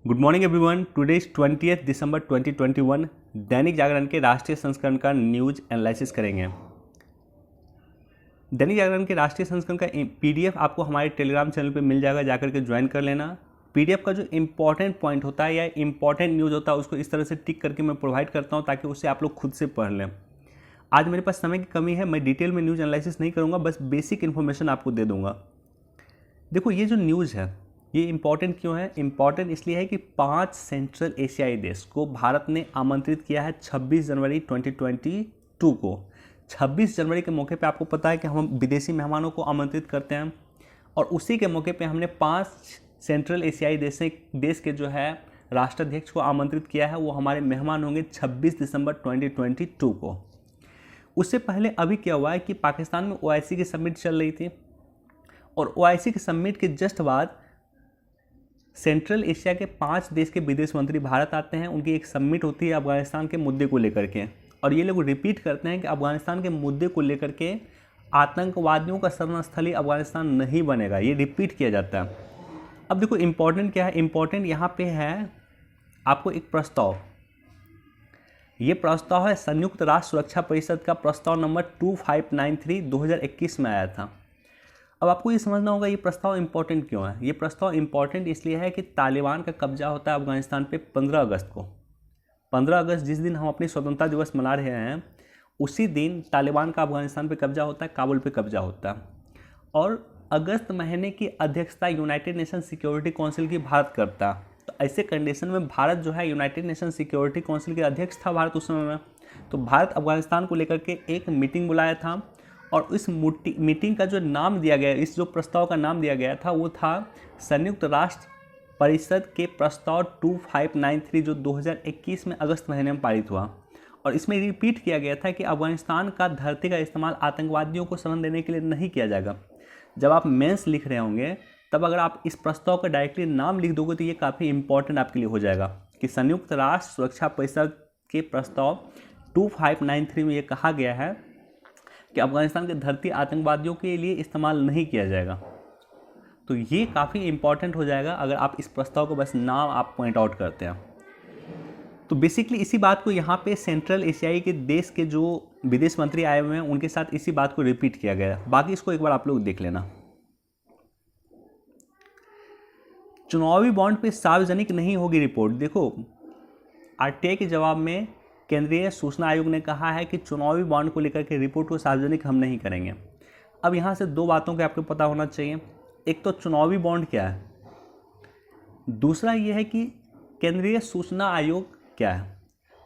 Good morning everyone. Today is 20 दिसंबर 2021। दैनिक जागरण के राष्ट्रीय संस्करण का न्यूज एनालिसिस करेंगे। दैनिक जागरण के राष्ट्रीय संस्करण का पीडीएफ आपको हमारे टेलीग्राम चैनल पे मिल जाएगा, जाकर के ज्वाइन कर लेना। पीडीएफ का जो इंपॉर्टेंट पॉइंट होता है या इंपॉर्टेंट न्यूज़ होता है उसको इस तरह से टिक करके मैं प्रोवाइड करता हूँ ताकि उससे आप लोग खुद से पढ़ लें। आज मेरे पास समय की कमी है, मैं डिटेल में न्यूज़ एनालिसिस नहीं करूँगा, बस बेसिक इन्फॉर्मेशन आपको दे दूँगा। देखो, ये जो न्यूज़ है ये इम्पॉर्टेंट क्यों है? इम्पॉर्टेंट इसलिए है कि 5 सेंट्रल एशियाई देश को भारत ने आमंत्रित किया है 26 जनवरी 2022 को। 26 जनवरी के मौके पे आपको पता है कि हम विदेशी मेहमानों को आमंत्रित करते हैं, और उसी के मौके पे हमने 5 सेंट्रल एशियाई देश के जो है राष्ट्राध्यक्ष को आमंत्रित किया है। वो हमारे मेहमान होंगे 26 दिसंबर 2022 को। उससे पहले अभी क्या हुआ है कि पाकिस्तान में OIC की समिट चल रही थी, और OIC की समिट के जस्ट बाद सेंट्रल एशिया के 5 देश के विदेश मंत्री भारत आते हैं। उनकी एक समिट होती है अफगानिस्तान के मुद्दे को लेकर के, और ये लोग रिपीट करते हैं कि अफगानिस्तान के मुद्दे को लेकर के आतंकवादियों का शरण स्थली अफगानिस्तान नहीं बनेगा। ये रिपीट किया जाता है। अब देखो इम्पोर्टेंट क्या है? इम्पोर्टेंट यहाँ पे है आपको एक प्रस्ताव। ये प्रस्ताव है संयुक्त राष्ट्र सुरक्षा परिषद का प्रस्ताव नंबर 2593 2021 में आया था। अब आपको ये समझना होगा ये प्रस्ताव इम्पोर्टेंट क्यों है। ये प्रस्ताव इम्पोर्टेंट इसलिए है कि तालिबान का कब्जा होता है अफगानिस्तान पे 15 अगस्त को। 15 अगस्त जिस दिन हम अपनी स्वतंत्रता दिवस मना रहे हैं, उसी दिन तालिबान का अफगानिस्तान पे कब्जा होता है, काबुल पे कब्जा होता है। और अगस्त महीने की अध्यक्षता यूनाइटेड नेशन सिक्योरिटी काउंसिल की भारत करता है। तो ऐसे कंडीशन में भारत जो है यूनाइटेड नेशन सिक्योरिटी काउंसिल के अध्यक्ष था भारत उस समय में। तो भारत अफगानिस्तान को लेकर के एक मीटिंग बुलाया था, और इस मीटिंग का जो नाम दिया गया, इस जो प्रस्ताव का नाम दिया गया था वो था संयुक्त राष्ट्र परिषद के प्रस्ताव 2593 जो 2021 में अगस्त महीने में पारित हुआ। और इसमें रिपीट किया गया था कि अफगानिस्तान का धरती का इस्तेमाल आतंकवादियों को शरण देने के लिए नहीं किया जाएगा। जब आप मेंस लिख रहे होंगे तब अगर आप इस प्रस्ताव का डायरेक्टली नाम लिख दोगे तो ये काफ़ी इंपॉर्टेंट आपके लिए हो जाएगा कि संयुक्त राष्ट्र सुरक्षा परिषद के प्रस्ताव 2593 में ये कहा गया है कि अफगानिस्तान की धरती आतंकवादियों के लिए इस्तेमाल नहीं किया जाएगा। तो ये काफ़ी इंपॉर्टेंट हो जाएगा अगर आप इस प्रस्ताव को बस नाम आप पॉइंट आउट करते हैं। तो बेसिकली इसी बात को यहाँ पे सेंट्रल एशियाई के देश के जो विदेश मंत्री आए हुए हैं उनके साथ इसी बात को रिपीट किया गया है। बाकी इसको एक बार आप लोग देख लेना। चुनावी बॉन्ड पे सार्वजनिक नहीं होगी रिपोर्ट। देखो, RTI के जवाब में केंद्रीय सूचना आयोग ने कहा है कि चुनावी बॉन्ड को लेकर के रिपोर्ट को सार्वजनिक हम नहीं करेंगे। अब यहाँ से दो बातों का आपको पता होना चाहिए। एक तो चुनावी बॉन्ड क्या है, दूसरा ये है कि केंद्रीय सूचना आयोग क्या है।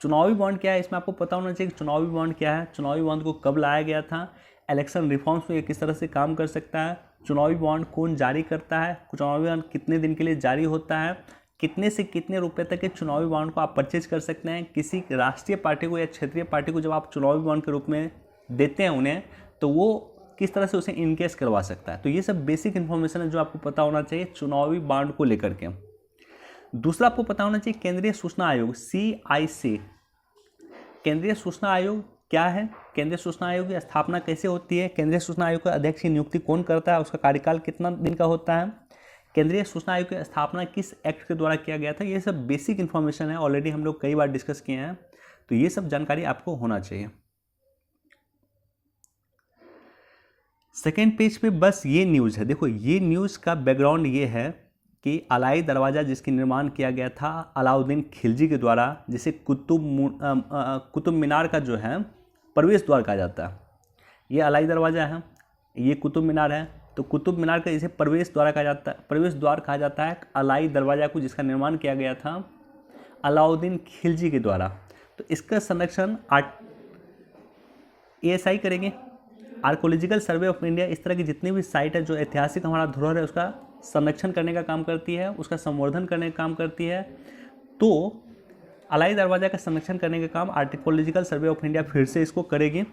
चुनावी बॉन्ड क्या है इसमें आपको पता होना चाहिए कि चुनावी बॉन्ड क्या है, चुनावी बॉन्ड को कब लाया गया था, इलेक्शन रिफॉर्म्स में किस तरह से काम कर सकता है, चुनावी बॉन्ड कौन जारी करता है, चुनावी बॉन्ड कितने दिन के लिए जारी होता है, कितने से कितने रुपए तक के चुनावी बॉन्ड को आप परचेज कर सकते हैं। किसी राष्ट्रीय पार्टी को या क्षेत्रीय पार्टी को जब आप चुनावी बॉन्ड के रूप में देते हैं उन्हें, तो वो किस तरह से उसे इनकेस करवा सकता है। तो ये सब बेसिक इन्फॉर्मेशन है जो आपको पता होना चाहिए चुनावी बॉन्ड को लेकर के। दूसरा आपको पता होना चाहिए केंद्रीय सूचना आयोग CIC। केंद्रीय सूचना आयोग क्या है, केंद्रीय सूचना आयोग की स्थापना कैसे होती है, केंद्रीय सूचना आयोग के अध्यक्ष की नियुक्ति कौन करता है, उसका कार्यकाल कितना दिन का होता है, केंद्रीय सूचना आयोग की स्थापना किस एक्ट के द्वारा किया गया था, ये सब बेसिक इन्फॉर्मेशन है। ऑलरेडी हम लोग कई बार डिस्कस किए हैं, तो ये सब जानकारी आपको होना चाहिए। सेकेंड पेज पे बस ये न्यूज़ है। देखो, ये न्यूज़ का बैकग्राउंड ये है कि अलाई दरवाज़ा जिसकी निर्माण किया गया था अलाउद्दीन खिलजी के द्वारा, जिसे कुतुब मीनार का जो है प्रवेश द्वार कहा जाता है। ये अलाई दरवाज़ा है, ये कुतुब मीनार है। तो कुतुब मीनार का इसे प्रवेश द्वार कहा जाता है, प्रवेश द्वार कहा जाता है अलाई दरवाज़ा को, जिसका निर्माण किया गया था अलाउद्दीन खिलजी के द्वारा। तो इसका संरक्षण ASI करेंगे, आर्कोलॉजिकल सर्वे ऑफ इंडिया। इस तरह की जितनी भी साइट है जो ऐतिहासिक हमारा धरोहर है उसका संरक्षण करने का काम करती है, उसका संवर्धन करने का काम करती है। तो अलाई दरवाज़ा का संरक्षण करने का काम आर्कोलॉजिकल सर्वे ऑफ इंडिया फिर से इसको करेगी।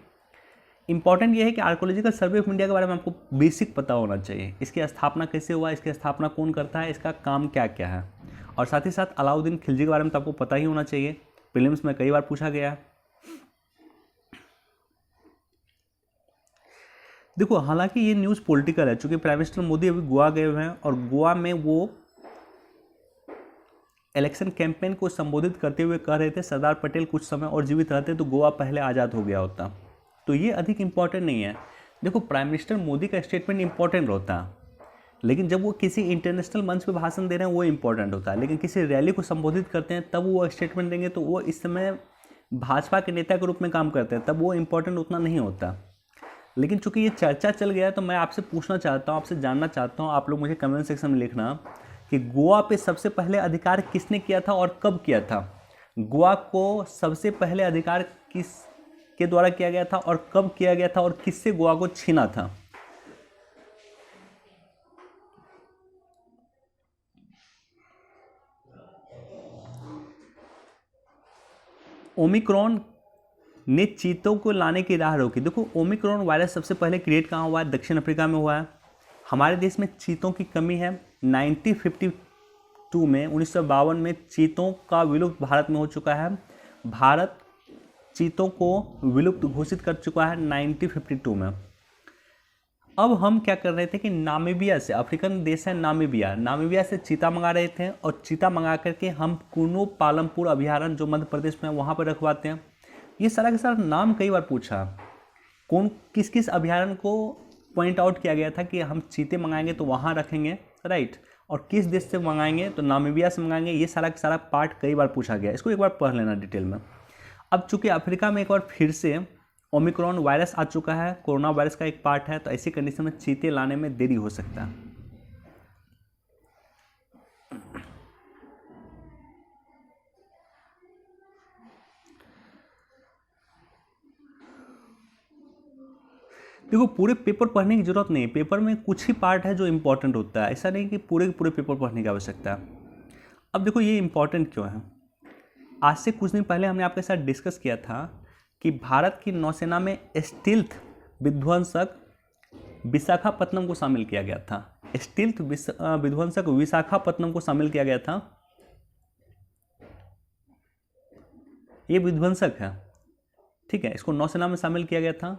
इंपॉर्टेंट ये है कि आर्कोलॉजिकल सर्वे ऑफ इंडिया के बारे में आपको बेसिक पता होना चाहिए। इसकी स्थापना कैसे हुआ, इसकी स्थापना कौन करता है, इसका काम क्या क्या है, और साथ ही साथ अलाउद्दीन खिलजी के बारे में तो आपको पता ही होना चाहिए, प्रीलिम्स में कई बार पूछा गया है। देखो, हालांकि ये न्यूज़ पॉलिटिकल है, चूंकि प्राइम मिनिस्टर मोदी अभी गोवा गए हुए हैं और गोवा में वो इलेक्शन कैंपेन को संबोधित करते हुए कह रहे थे सरदार पटेल कुछ समय और जीवित रहते तो गोवा पहले आज़ाद हो गया होता। तो ये अधिक इम्पॉर्टेंट नहीं है। देखो, प्राइम मिनिस्टर मोदी का स्टेटमेंट इंपॉर्टेंट होता है, लेकिन जब वो किसी इंटरनेशनल मंच पे भाषण दे रहे हैं वो इंपॉर्टेंट होता है, लेकिन किसी रैली को संबोधित करते हैं तब वो स्टेटमेंट देंगे तो वो इस समय भाजपा के नेता के रूप में काम करते हैं, तब वो इंपॉर्टेंट उतना नहीं होता। लेकिन चूंकि ये चर्चा चल गया है तो मैं आपसे पूछना चाहता हूँ, आपसे जानना चाहता हूँ, आप लोग मुझे कमेंट सेक्शन में लिखना कि गोवा पे सबसे पहले अधिकार किसने किया था और कब किया था। गोवा को सबसे पहले अधिकार किस के द्वारा किया गया था और कब किया गया था और किससे गोवा को छीना था। ओमिक्रॉन ने चीतों को लाने की राह रोकी। देखो, ओमिक्रॉन वायरस सबसे पहले क्रिएट कहाँ हुआ है? दक्षिण अफ्रीका में हुआ है। हमारे देश में चीतों की कमी है। 1952 में 1952 में चीतों का विलुप्त भारत में हो चुका है। भारत चीतों को विलुप्त घोषित कर चुका है 1952 में। अब हम क्या कर रहे थे कि नामीबिया से, अफ्रीकन देश है नामीबिया से चीता मंगा रहे थे और चीता मंगा करके हम कुनो पालमपुर अभयारण्य जो मध्य प्रदेश में है वहाँ पर रखवाते हैं। ये सारा का सारा नाम कई बार पूछा, कौन किस किस अभयारण्य को पॉइंट आउट किया गया था कि हम चीते मंगाएंगे तो वहाँ रखेंगे, राइट, और किस देश से मंगाएंगे तो नामीबिया से मंगाएंगे। ये सारा का सारा पार्ट कई बार पूछा गया, इसको एक बार पढ़ लेना डिटेल में। अब चूंकि अफ्रीका में एक बार फिर से ओमिक्रॉन वायरस आ चुका है, कोरोना वायरस का एक पार्ट है, तो ऐसी कंडीशन में चीते लाने में देरी हो सकता है। देखो, पूरे पेपर पढ़ने की जरूरत नहीं है, पेपर में कुछ ही पार्ट है जो इंपॉर्टेंट होता है, ऐसा नहीं कि पूरे के पूरे पेपर पढ़ने की आवश्यकता है। अब देखो ये इंपॉर्टेंट क्यों है। आज से कुछ दिन पहले हमने आपके साथ डिस्कस किया था कि भारत की नौसेना में स्टील्थ विध्वंसक विशाखापत्तनम को शामिल किया गया था। स्टील्थ विध्वंसक विशाखापत्तनम को शामिल किया गया था। ये विध्वंसक है, ठीक है, इसको नौसेना में शामिल किया गया था।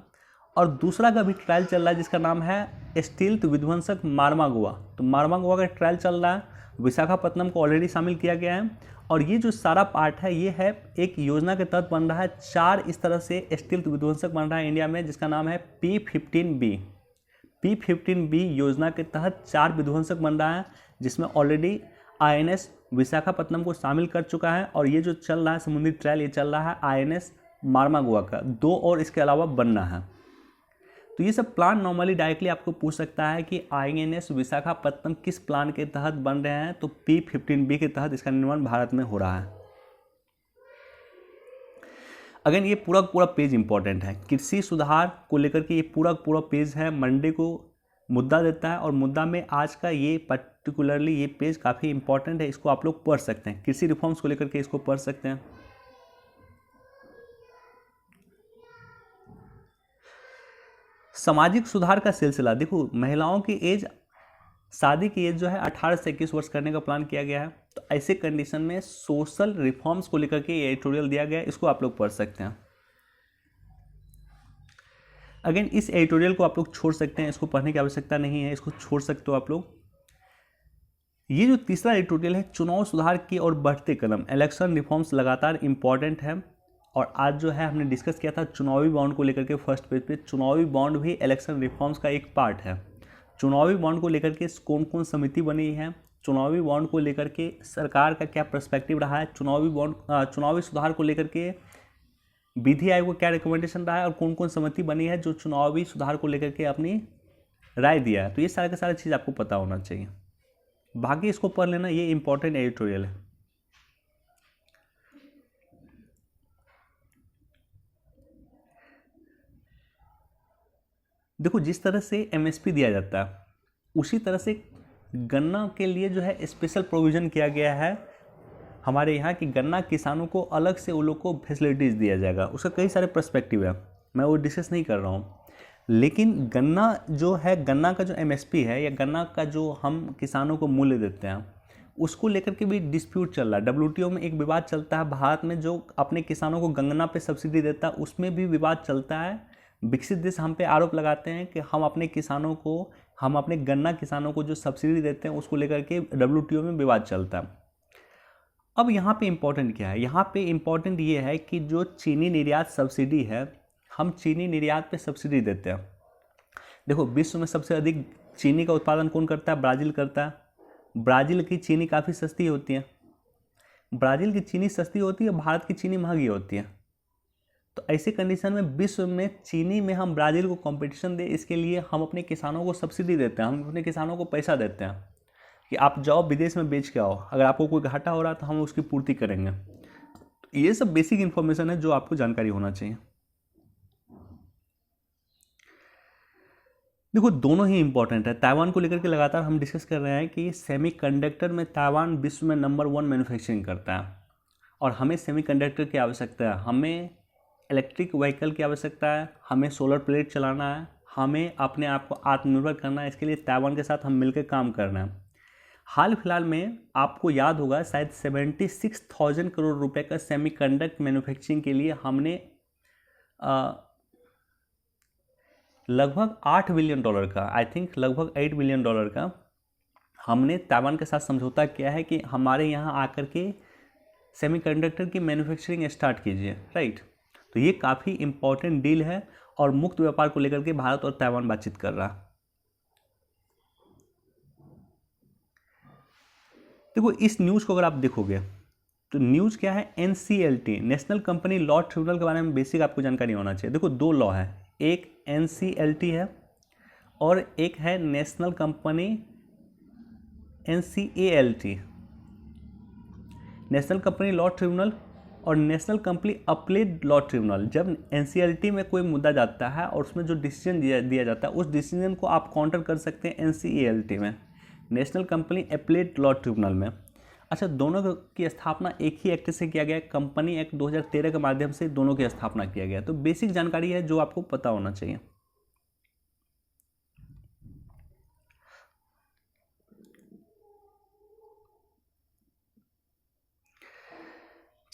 और दूसरा का भी ट्रायल चल रहा है जिसका नाम है स्टील्थ विध्वंसक मार्मागोआ। तो मार्मागोआ का ट्रायल चल रहा है, विशाखापत्तनम को ऑलरेडी शामिल किया गया है। और ये जो सारा पार्ट है ये है एक योजना के तहत बन रहा है। 4 इस तरह से स्टील्थ विध्वंसक बन रहा है इंडिया में जिसका नाम है P-15B। P-15B योजना के तहत 4 विध्वंसक बन रहा है जिसमें ऑलरेडी INS विशाखापत्तनम को शामिल कर चुका है। और ये जो चल रहा है समुद्री ट्रायल, ये चल रहा है INS मार्मागोआ का, 2 और इसके अलावा बनना है। तो ये सब प्लान नॉर्मली डायरेक्टली आपको पूछ सकता है कि INS विशाखापत्तनम किस प्लान के तहत बन रहे हैं, तो P-15B के तहत इसका निर्माण भारत में हो रहा है। अगेन ये पूरा पेज इंपॉर्टेंट है, कृषि सुधार को लेकर के ये पूरा पेज है, मंडे को मुद्दा देता है और मुद्दा में आज का ये पर्टिकुलरली ये पेज काफ़ी इंपॉर्टेंट है, इसको आप लोग पढ़ सकते हैं। कृषि रिफॉर्म्स को लेकर के इसको पढ़ सकते हैं। सामाजिक सुधार का सिलसिला, देखो महिलाओं की एज, शादी की एज जो है 18 से 21 वर्ष करने का प्लान किया गया है। तो ऐसे कंडीशन में सोशल रिफॉर्म्स को लेकर के एडिटोरियल दिया गया है, इसको आप लोग पढ़ सकते हैं। अगेन इस एडिटोरियल को आप लोग छोड़ सकते हैं, इसको पढ़ने की आवश्यकता नहीं है, इसको छोड़ सकते हो आप लोग। ये जो तीसरा एडिटोरियल है, चुनाव सुधार की और बढ़ते कदम, इलेक्शन रिफॉर्म्स लगातार इंपॉर्टेंट है। और आज जो है हमने डिस्कस किया था चुनावी बॉन्ड को लेकर के फर्स्ट पेज पे। चुनावी बॉन्ड भी इलेक्शन रिफॉर्म्स का एक पार्ट है। चुनावी बॉन्ड को लेकर के कौन कौन समिति बनी है, चुनावी बॉन्ड को लेकर के सरकार का क्या पर्सपेक्टिव रहा है, चुनावी सुधार को लेकर के विधि आयोग को क्या रिकमेंडेशन रहा है और कौन कौन समिति बनी है जो चुनावी सुधार को लेकर के अपनी राय दिया है। तो ये सारे का सारा चीज़ आपको पता होना चाहिए, बाकी इसको पढ़ लेना, ये इंपॉर्टेंट एडिटोरियल है। देखो, जिस तरह से MSP दिया जाता है उसी तरह से गन्ना के लिए जो है स्पेशल प्रोविज़न किया गया है हमारे यहाँ कि गन्ना किसानों को अलग से उन लोग को फैसिलिटीज़ दिया जाएगा। उसका कई सारे पर्सपेक्टिव है, मैं वो डिस्कस नहीं कर रहा हूँ। लेकिन गन्ना जो है, गन्ना का जो MSP है या गन्ना का जो हम किसानों को मूल्य देते हैं उसको लेकर के भी डिस्प्यूट चल रहा है। WTO में एक विवाद चलता है, भारत में जो अपने किसानों को गन्ना पे सब्सिडी देता है उसमें भी विवाद चलता है। विकसित देश हम पे आरोप लगाते हैं कि हम अपने गन्ना किसानों को जो सब्सिडी देते हैं उसको लेकर के WTO में विवाद चलता है। अब यहाँ पे इम्पोर्टेंट क्या है, यहाँ पे इम्पोर्टेंट ये है कि जो चीनी निर्यात सब्सिडी है, हम चीनी निर्यात पे सब्सिडी देते हैं। देखो विश्व में सबसे अधिक चीनी का उत्पादन कौन करता है, ब्राज़ील करता है। ब्राज़ील की चीनी काफ़ी सस्ती होती है, ब्राज़ील की चीनी सस्ती होती है, भारत की चीनी महंगी होती है। तो ऐसी कंडीशन में विश्व में चीनी में हम ब्राज़ील को कंपटीशन दें, इसके लिए हम अपने किसानों को सब्सिडी देते हैं, हम अपने किसानों को पैसा देते हैं कि आप जाओ विदेश में बेच के आओ, अगर आपको कोई घाटा हो रहा है तो हम उसकी पूर्ति करेंगे। तो ये सब बेसिक इन्फॉर्मेशन है जो आपको जानकारी होना चाहिए। देखो दोनों ही इंपॉर्टेंट है। ताइवान को लेकर के लगातार हम डिस्कस कर रहे हैं कि सेमीकंडक्टर में ताइवान विश्व में नंबर 1 मैन्युफैक्चरिंग करता है और हमें सेमीकंडक्टर की आवश्यकता है, हमें इलेक्ट्रिक व्हीकल की आवश्यकता है, हमें सोलर प्लेट चलाना है, हमें अपने आप को आत्मनिर्भर करना है। इसके लिए ताइवान के साथ हम मिलकर काम करना है। हाल फिलहाल में आपको याद होगा शायद 76,000 करोड़ रुपए का सेमीकंडक्टर मैन्युफैक्चरिंग के लिए हमने लगभग $8 बिलियन का, आई थिंक लगभग $8 बिलियन का हमने ताइवान के साथ समझौता किया है कि हमारे यहाँ आकर के सेमीकंडक्टर की मैन्युफैक्चरिंग स्टार्ट कीजिए, राइट। तो ये काफ़ी इम्पोर्टेंट डील है और मुक्त व्यापार को लेकर के भारत और ताइवान बातचीत कर रहा है। देखो इस न्यूज़ को अगर आप देखोगे तो न्यूज़ क्या है, NCLT national company law tribunal के बारे में बेसिक आपको जानकारी होना चाहिए। देखो दो लॉ है, एक NCLT है और एक है national company NCALT, national company law tribunal और national company appellate law tribunal. जब NCLT में कोई मुद्दा जाता है और उसमें जो डिसीजन दिया जाता है उस डिसीजन को आप काउंटर कर सकते हैं NCALT में, national company appellate law tribunal में। अच्छा, दोनों की स्थापना एक ही एक्ट से किया गया, कंपनी एक्ट 2013 के माध्यम से दोनों की स्थापना किया गया। तो बेसिक जानकारी है जो आपको पता होना चाहिए।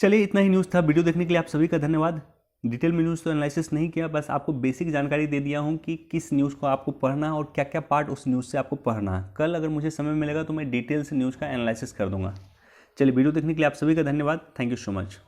चलिए इतना ही न्यूज़ था। वीडियो देखने के लिए आप सभी का धन्यवाद। डिटेल में न्यूज़ तो एनालिसिस नहीं किया, बस आपको बेसिक जानकारी दे दिया हूँ कि किस न्यूज़ को आपको पढ़ना है और क्या क्या पार्ट उस न्यूज़ से आपको पढ़ना है। कल अगर मुझे समय मिलेगा तो मैं डिटेल से न्यूज़ का एनालिसिस कर दूंगा। चलिए वीडियो देखने के लिए आप सभी का धन्यवाद। Thank you so much.